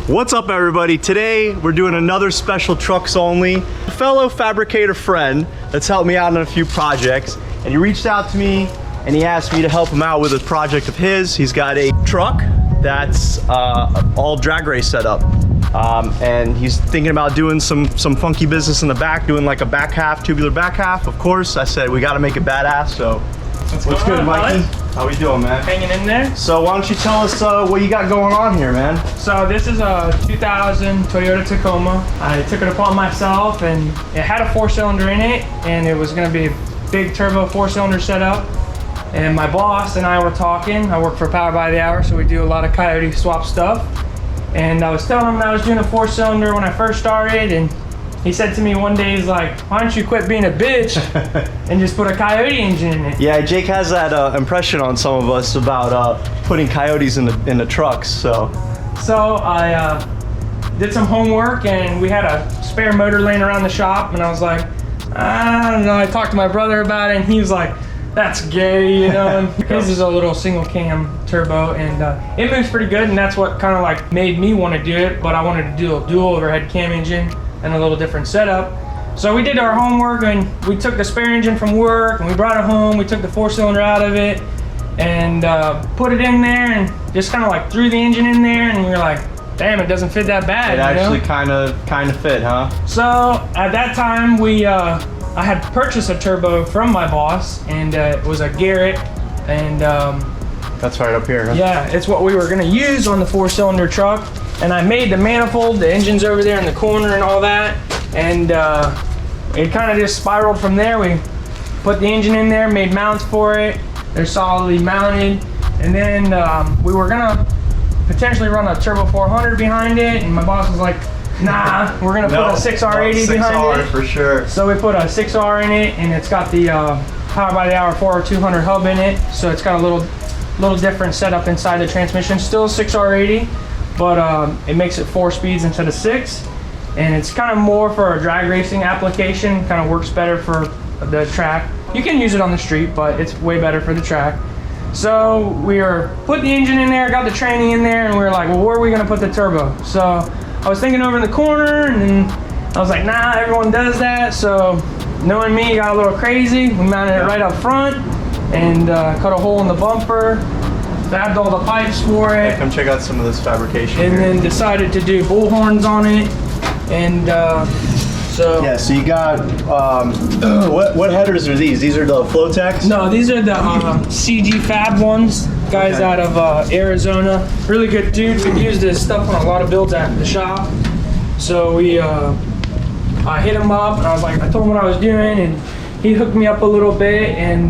What's up, everybody? Today we're doing another special trucks only. A fellow fabricator friend that's helped me out on a few projects, and he reached out to me and he asked me to help him out with a project of his. He's got a truck that's all drag race setup, and he's thinking about doing some funky business in the back, doing like a back half, tubular back half. Of course, I said we got to make it badass. So what's good, Mikey? How we doing, man? Hanging in there. So why don't you tell us what you got going on here, man? So this is a 2000 Toyota Tacoma. I took it upon myself, and it had a 4-cylinder in it, and it was going to be a big turbo 4-cylinder setup. And my boss and I were talking. I work for Power by the Hour, so we do a lot of Coyote swap stuff. And I was telling him I was doing a 4-cylinder when I first started, and he said to me one day, he's like, why don't you quit being a bitch and just put a Coyote engine in it? Yeah, Jake has that impression on some of us about putting Coyotes in the trucks, so I did some homework, and we had a spare motor laying around the shop, and I was like, I don't know. I talked to my brother about it, and he was like, that's gay, you know. His is a little single cam turbo, and it moves pretty good, and that's what kind of like made me want to do it. But I wanted to do a dual overhead cam engine and a little different setup. So we did our homework, and we took the spare engine from work and we brought it home. We took the 4-cylinder out of it and put it in there, and just kind of like threw the engine in there, and we were like, damn, it doesn't fit that bad. It actually kind of fit, huh? So at that time I had purchased a turbo from my boss, and it was a Garrett, and that's right up here, huh? Yeah, it's what we were gonna use on the 4-cylinder truck. And I made the manifold, the engine's over there in the corner and all that, and it kind of just spiraled from there. We put the engine in there, made mounts for it. They're solidly mounted, and then we were gonna potentially run a Turbo 400 behind it, and my boss was like, nah, we're gonna put a 6R80 behind it. For sure. So we put a 6R in it, and it's got the Power by the Hour 40200 hub in it, so it's got a little different setup inside the transmission. Still 6R80, but it makes it 4 speeds instead of 6, and it's kind of more for a drag racing application. Kind of works better for the track. You can use it on the street, but it's way better for the track. So we put the engine in there, got the training in there, and we were like, well, where are we gonna put the turbo? So I was thinking over in the corner, and then I was like, nah, everyone does that. So knowing me, got a little crazy. We mounted it right up front and cut a hole in the bumper, fabbed all the pipes for it. Yeah, come check out some of this fabrication and here. Then decided to do bull horns on it. And so yeah, so you got what headers are these? These are the Flotex? No, these are the CG Fab ones. Guys out of Arizona, really good dude. We've used this stuff on a lot of builds at the shop. So I hit him up, and I told him what I was doing, and he hooked me up a little bit and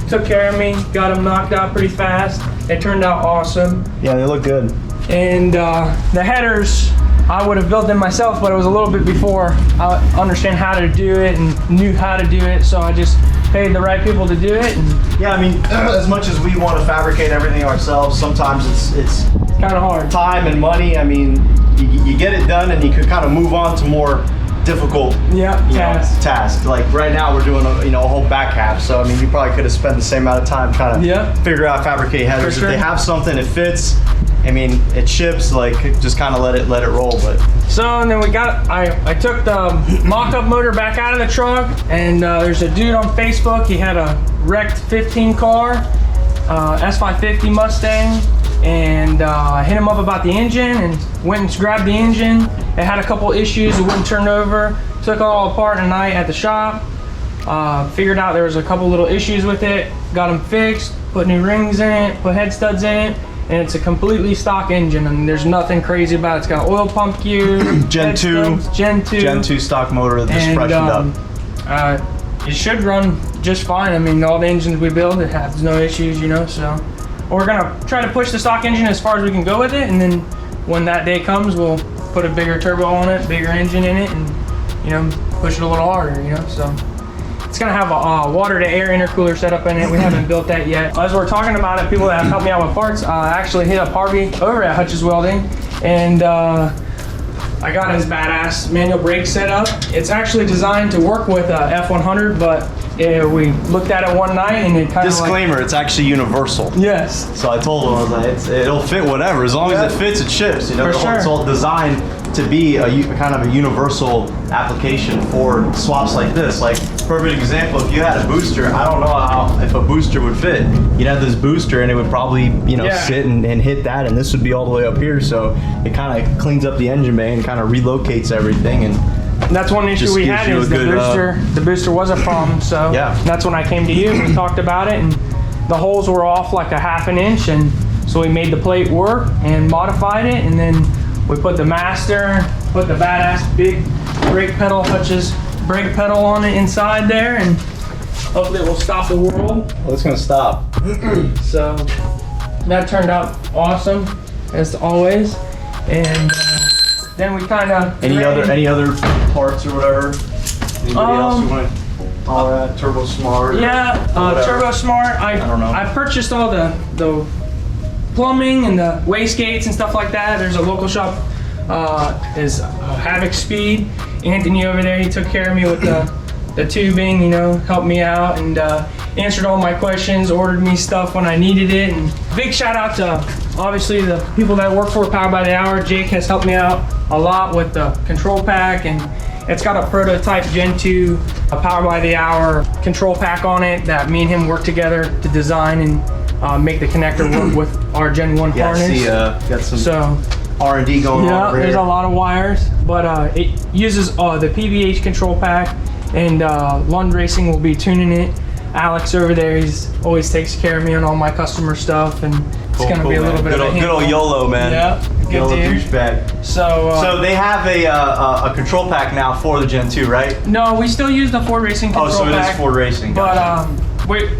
took care of me. Got them knocked out pretty fast. They turned out awesome. Yeah, they look good. And the headers, I would have built them myself, but it was a little bit before I understand how to do it and knew how to do it. So I just paid the right people to do it. And yeah, I mean, as much as we want to fabricate everything ourselves, sometimes it's kind of hard. Time and money. I mean, you get it done, and you could kind of move on to more difficult tasks. Like right now we're doing a whole back half, so I mean you probably could have spent the same amount of time trying to figure out fabricate headers. Sure. If they have something, it fits, I mean it ships, like just kind of let it roll. But so, and then I took the mock-up motor back out of the truck, and there's a dude on Facebook. He had a wrecked 15 car S550 Mustang, and I hit him up about the engine and went and grabbed the engine. It had a couple issues, it wouldn't turn over. Took it all apart in a night at the shop. Figured out there was a couple little issues with it, got them fixed, put new rings in it, put head studs in it, and it's a completely stock engine, and there's nothing crazy about it. It's got oil pump gear, Gen 2 stock motor that's just freshened up. It should run just fine. I mean, all the engines we build, it has no issues, you know, so. We're gonna try to push the stock engine as far as we can go with it, and then when that day comes, we'll put a bigger turbo on it, bigger engine in it, and push it a little harder, so. It's gonna have a water to air intercooler setup in it. We haven't built that yet. As we're talking about it, people that have helped me out with parts, I actually hit up Harvey over at Hutch's Welding, and I got his badass manual brake set up. It's actually designed to work with F100, but we looked at it one night and it kind of Disclaimer, it's actually universal. Yes. So I told him, I was like, it'll fit whatever. As long as it fits, it ships. You know, it's all designed to be a kind of a universal application for swaps like this. Like, perfect example, if you had a booster, I don't know if a booster would fit. You'd have this booster and it would probably, you know, sit and hit that, and this would be all the way up here. So it kind of cleans up the engine bay and kind of relocates everything. And that's one issue we had is the booster was a problem. So that's when I came to you and we talked about it, and the holes were off like a ½ inch, and so we made the plate work and modified it, and then we put the master, put the badass big brake pedal, Hutch's brake pedal on it inside there, and hopefully it will stop the world. Well, it's gonna stop. So that turned out awesome as always, and then we kind of any other parts or whatever. Anybody else you want? All that Turbo Smart. Yeah, Turbo Smart. I don't know. I purchased all the plumbing and the wastegates and stuff like that. There's a local shop, is Havoc Speed. Anthony over there, he took care of me with the tubing, you know, helped me out and answered all my questions, ordered me stuff when I needed it. And big shout out to obviously the people that work for Power by the Hour. Jake has helped me out a lot with the control pack, and it's got a prototype Gen 2 Power by the Hour control pack on it that me and him worked together to design and make the connector work with our Gen 1 harness. See, got some R&D going on over there's here. a lot of wires, but it uses the PVH control pack, and Lund Racing will be tuning it. Alex over there, he's always takes care of me on all my customer stuff, and it's gonna be a little bit of a good old YOLO, man. Yeah, YOLO douchebag. So they have a control pack now for the Gen 2, right? No, we still use the Ford Racing control pack. Oh, so it is Ford Racing. But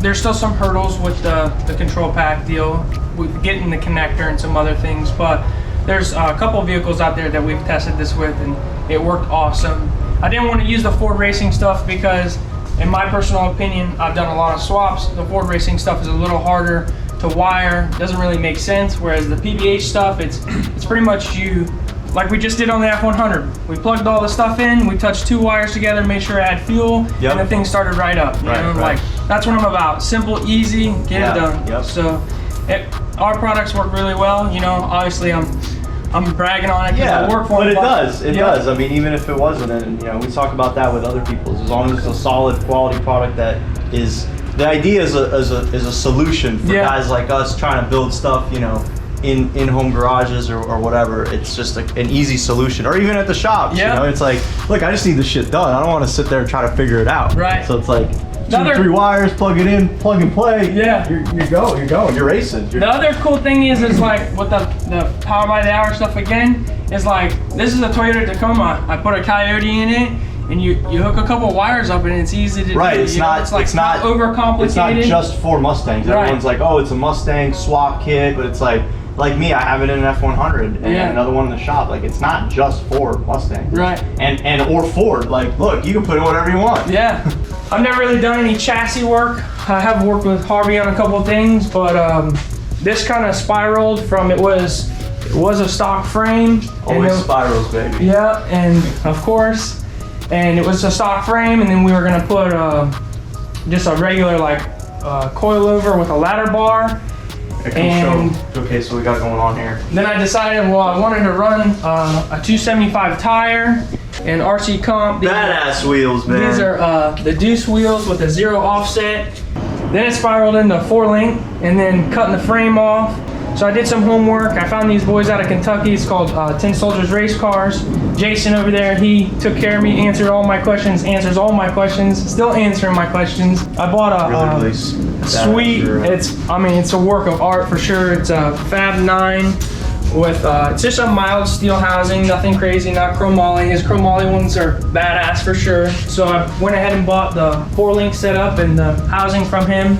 there's still some hurdles with the control pack deal, with getting the connector and some other things. But there's a couple vehicles out there that we've tested this with, and it worked awesome. I didn't want to use the Ford Racing stuff because, in my personal opinion, I've done a lot of swaps. The Ford Racing stuff is a little harder to wire, doesn't really make sense, whereas the PVH stuff, it's pretty much like we just did on the F100. We plugged all the stuff in, we touched 2 wires together, made sure it had fuel, and the thing started right up. You know? Like, that's what I'm about. Simple, easy, get it done. So our products work really well. You know, obviously I'm bragging on it because I work for but it. It does. I mean, even if it wasn't, and you know, we talk about that with other people. As long as it's a solid quality product that is, the idea is a solution for guys like us trying to build stuff, you know, in home garages or whatever. It's just an easy solution, or even at the shops. You know, it's like, look, I just need this shit done. I don't want to sit there and try to figure it out. So it's like 2 or 3 wires, plug it in, plug and play. You're going, you're racing. The other cool thing is like with the Power by the Hour stuff again, is like, this is a Toyota Tacoma. I put a Coyote in it, and you hook a couple wires up, and it's easy to do. It's not overcomplicated. It's not just for Mustangs. Everyone's like, oh, it's a Mustang swap kit, but it's like me, I have it in an F100 and another one in the shop. Like, it's not just for Mustangs. And or Ford. Like, look, you can put in whatever you want. I've never really done any chassis work. I have worked with Harvey on a couple of things, but this kind of spiraled from, it was a stock frame. Always spirals, baby. Yeah, and of course, and it was a stock frame, and then we were gonna put just a regular like coilover with a ladder bar. And showcase what we got going on here. Then I decided, well, I wanted to run a 275 tire and RC Comp. Badass wheels, man. These are the Deuce wheels with a 0 offset. Then it spiraled into 4-link, and then cutting the frame off. So I did some homework. I found these boys out of Kentucky. It's called 10 Soldiers Race Cars. Jason over there, he took care of me, answered all my questions, answers all my questions, still answering my questions. I bought a sweet, it's a work of art for sure. It's a Fab 9 with, it's just a mild steel housing, nothing crazy, not chromoly. His chromoly ones are badass for sure. So I went ahead and bought the 4-link setup and the housing from him.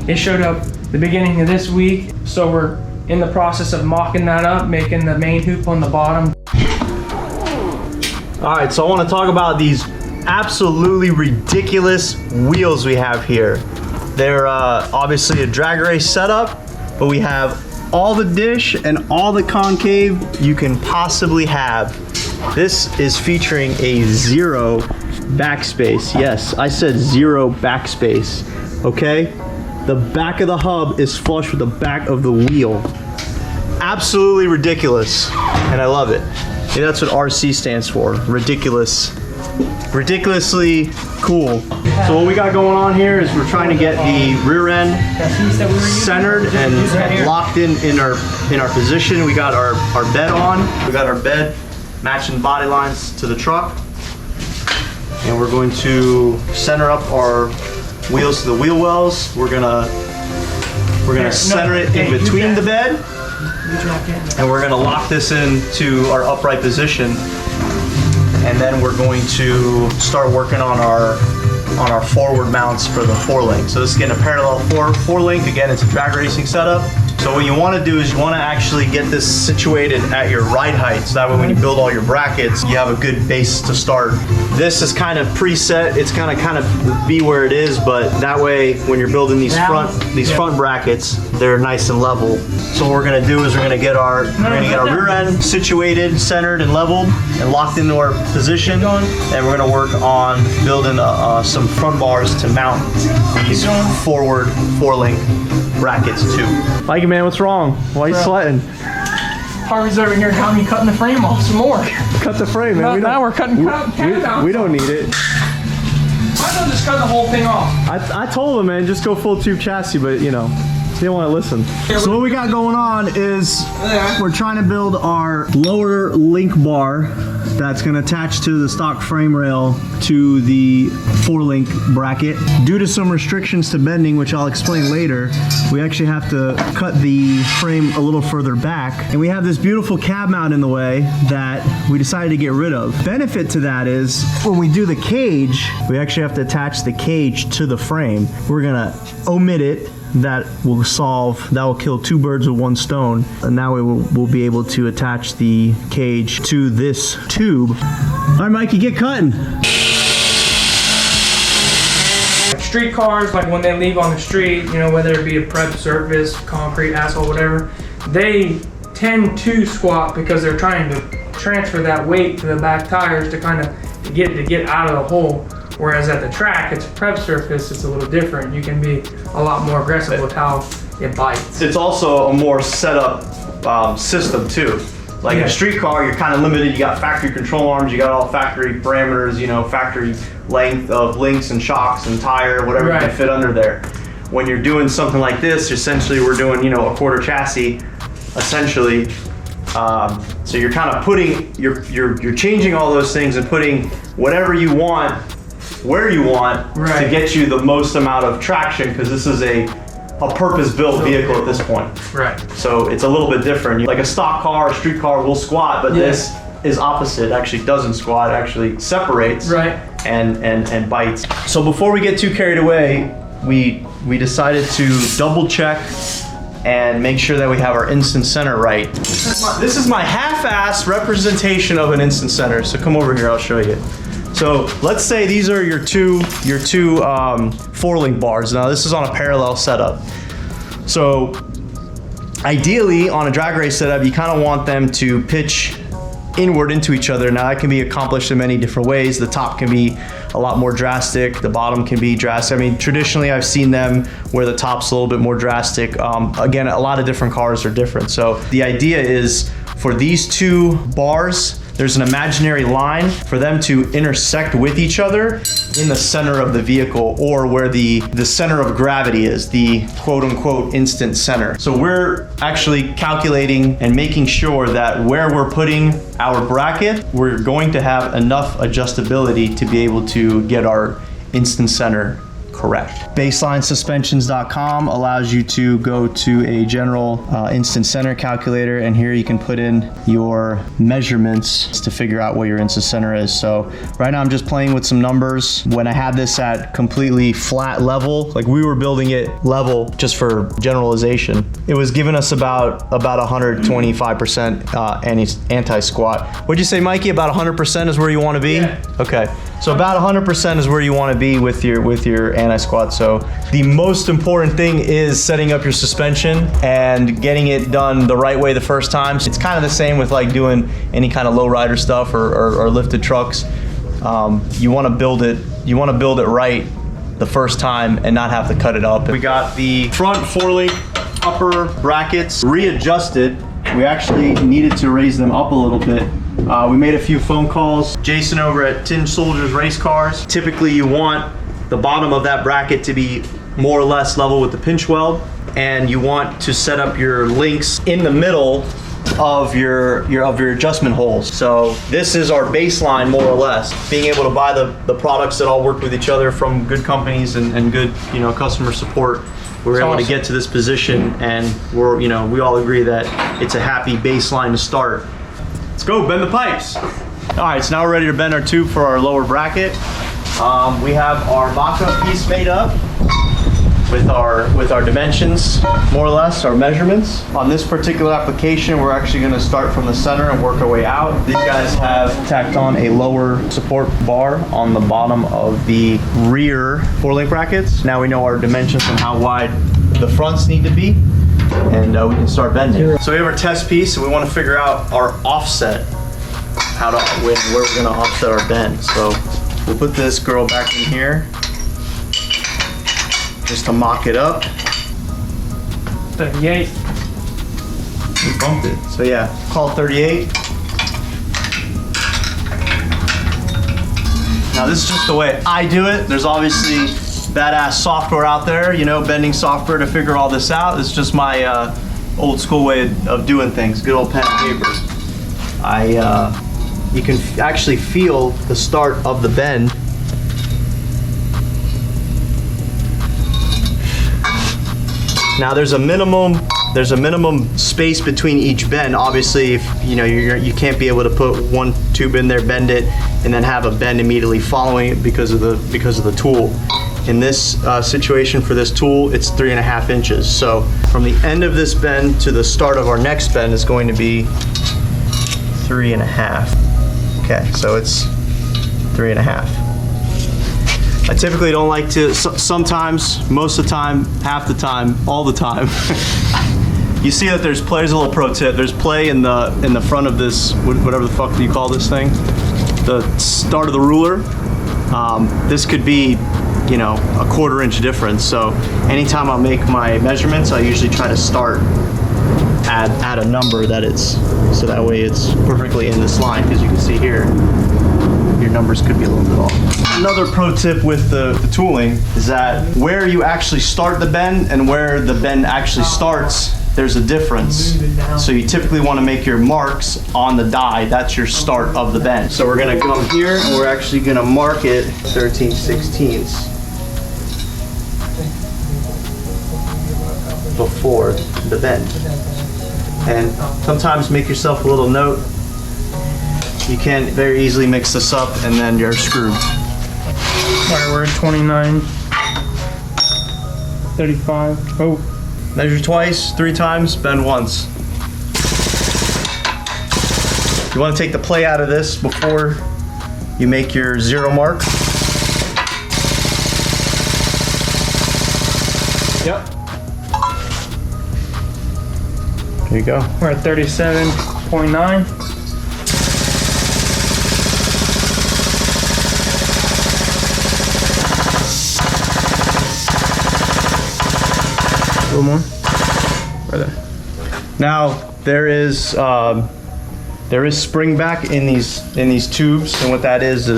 It showed up the beginning of this week. So we're in the process of mocking that up, making the main hoop on the bottom. All right, so I want to talk about these absolutely ridiculous wheels we have here. They're obviously a drag race setup, but we have all the dish and all the concave you can possibly have. This is featuring a 0 backspace. Yes, I said 0 backspace, okay? The back of the hub is flush with the back of the wheel. Absolutely ridiculous, and I love it. Maybe that's what RC stands for, ridiculous. Ridiculously cool. So what we got going on here is we're trying to get the rear end centered and locked in our position. We got our bed on. We got our bed matching body lines to the truck. And we're going to center up our wheels to the wheel wells. We're gonna center it in between the bed. And we're gonna lock this into our upright position. And then we're going to start working on our forward mounts for the 4-link. So this is getting a parallel 4-link. Again, it's a drag racing setup. So what you want to do is you want to actually get this situated at your ride height, so that way when you build all your brackets, you have a good base to start. This is kind of preset. It's kind of be where it is, but that way when you're building these front brackets, they're nice and level. So what we're going to do is we're going to get our rear end situated, centered, and leveled, and locked into our position. And we're going to work on building some front bars to mount these forward 4-link brackets too. Mikey, man, what's wrong? Why are you sweating? Harvey's over here helping me cutting the frame off some more. Cut the frame, man. Now we're cutting we don't need it. Why don't just cut the whole thing off? I told him, man, just go full tube chassis, but you know, he didn't want to listen. So what we got going on is we're trying to build our lower link bar that's going to attach to the stock frame rail to the 4-link bracket. Due to some restrictions to bending, which I'll explain later, we actually have to cut the frame a little further back. And we have this beautiful cab mount in the way that we decided to get rid of. Benefit to that is when we do the cage, we actually have to attach the cage to the frame. We're going to omit it. That will kill 2 birds with 1 stone, and now we'll be able to attach the cage to this tube. All right, Mikey, get cutting. Street cars, like when they leave on the street, you know, whether it be a prep surface, concrete, asphalt, whatever, they tend to squat because they're trying to transfer that weight to the back tires to kind of get out of the hole. Whereas at the track, it's a prep surface, it's a little different. You can be a lot more aggressive with how it bites. It's also a more set up system too. Like in a street car, you're kind of limited. You got factory control arms, you got all factory parameters, you know, factory length of links and shocks and tire, whatever can fit under there. When you're doing something like this, essentially we're doing, you know, a quarter chassis, essentially. So you're kind of putting, you're changing all those things and putting whatever you want where you want to get you the most amount of traction, because this is a purpose-built vehicle at this point. Right. So it's a little bit different. Like a stock car, a street car will squat, but this is opposite. It actually doesn't squat, it actually separates and bites. So before we get too carried away, we decided to double check and make sure that we have our instant center right. This is my half-assed representation of an instant center. So come over here, I'll show you. So let's say these are your two 4-link bars. Now this is on a parallel setup. So ideally on a drag race setup, you kind of want them to pitch inward into each other. Now that can be accomplished in many different ways. The top can be a lot more drastic. The bottom can be drastic. I mean, traditionally I've seen them where the top's a little bit more drastic. Again, a lot of different cars are different. So the idea is for these 2 bars, there's an imaginary line for them to intersect with each other in the center of the vehicle, or where the center of gravity is, the quote-unquote instant center. So we're actually calculating and making sure that where we're putting our bracket, we're going to have enough adjustability to be able to get our instant center correct. BaselineSuspensions.com allows you to go to a general instant center calculator, and here you can put in your measurements to figure out what your instant center is. So right now I'm just playing with some numbers. When I had this at completely flat level, like we were building it level just for generalization, it was giving us about 125% anti-squat. What'd you say, Mikey? About 100% is where you want to be? Yeah. Okay. So about 100% is where you want to be with your anti-squat. So the most important thing is setting up your suspension and getting it done the right way the first time. So it's kind of the same with like doing any kind of low rider stuff or lifted trucks. you want to build it right the first time and not have to cut it up. We got the front 4-link upper brackets readjusted. We actually needed to raise them up a little bit. We made a few phone calls. Jason over at Tin Soldiers Race Cars. Typically you want the bottom of that bracket to be more or less level with the pinch weld, and you want to set up your links in the middle of your adjustment holes. So this is our baseline, more or less. Being able to buy the products that all work with each other from good companies and good, you know, customer support, we're able to get to this position, and we're, you know, we all agree that it's a happy baseline to start. Let's go bend the pipes. All right, so now we're ready to bend our tube for our lower bracket. We have our mock-up piece made up with our dimensions, more or less, our measurements. On this particular application, we're actually gonna start from the center and work our way out. These guys have tacked on a lower support bar on the bottom of the rear 4-link brackets. Now we know our dimensions and how wide the fronts need to be, and we can start bending. So we have our test piece, and we wanna figure out our offset, where we're gonna offset our bend. So we'll put this girl back in here, just to mock it up. 38. We bumped it. So yeah, call it 38. Now this is just the way I do it. There's obviously badass software out there, you know, bending software to figure all this out. It's just my old school way of doing things. Good old pen and paper. You can actually feel the start of the bend. Now there's a minimum space between each bend. Obviously, if you know you can't be able to put one tube in there, bend it, and then have a bend immediately following it because of the tool. In this situation for this tool, it's 3.5 inches. So from the end of this bend to the start of our next bend is going to be 3.5. Okay, so it's 3.5. I typically don't like to, sometimes, most of the time, half the time, all the time. You see that there's a little pro tip. There's play in the front of this, whatever the fuck do you call this thing? The start of the ruler. This could be, you know, a 1/4 inch difference. So anytime I make my measurements, I usually try to start at a number so that way it's perfectly in this line, because you can see here, your numbers could be a little bit off. Another pro tip with the tooling is that where you actually start the bend and where the bend actually starts, there's a difference. So you typically want to make your marks on the die. That's your start of the bend. So we're gonna come here and we're actually gonna mark it 13/16 before the bend. And sometimes make yourself a little note. You can very easily mix this up and then you're screwed. Alright, we're at 29, 35. Oh. Measure twice, 3 times, bend once. You want to take the play out of this before you make your 0 mark. Yep. There you go. We're at 37.9. A little more. Right there. Now there is spring back in these tubes, and what that is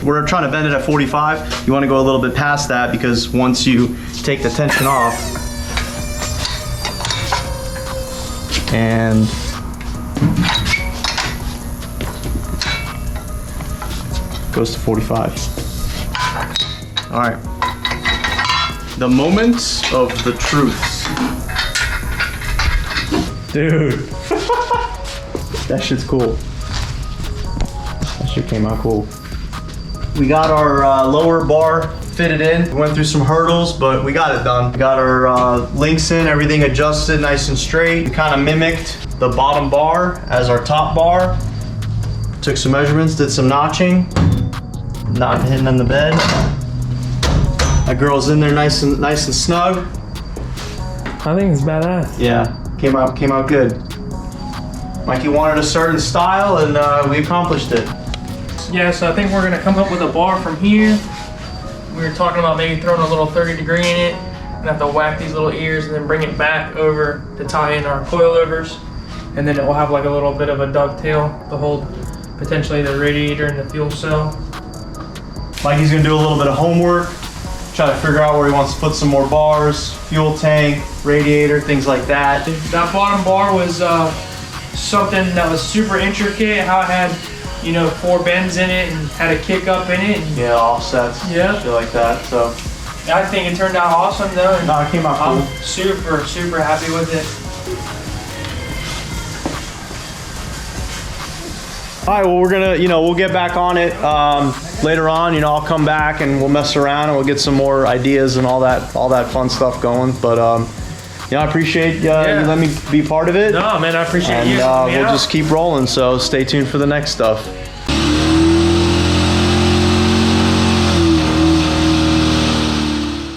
we're trying to bend it at 45. You want to go a little bit past that, because once you take the tension off and goes to 45. All right. The moments of the truths. Dude. That shit's cool. That shit came out cool. We got our lower bar fitted in. We went through some hurdles, but we got it done. We got our links in, everything adjusted nice and straight. We kind of mimicked the bottom bar as our top bar. Took some measurements, did some notching. Not hitting on the bed. That girl's in there nice and snug. I think it's badass. Yeah, came out good. Mikey wanted a certain style, and we accomplished it. Yeah, so I think we're gonna come up with a bar from here. We were talking about maybe throwing a little 30 degree in it and have to whack these little ears and then bring it back over to tie in our coilovers. And then it will have like a little bit of a dovetail to hold potentially the radiator and the fuel cell. Mikey's gonna do a little bit of homework, try to figure out where he wants to put some more bars, fuel tank, radiator, things like that. That bottom bar was something that was super intricate, how it had, you know, 4 bends in it and had a kick up in it. And Yeah, offsets, Yeah. shit like that. So I think it turned out awesome though. And no, it came out cool. I'm super happy with it. All right, well, we're gonna, we'll get back on it later on. I'll come back and we'll mess around and we'll get some more ideas and all that fun stuff going. But I appreciate you letting me be part of it. No, man, I appreciate And you. we'll just keep rolling. So stay tuned for the next stuff.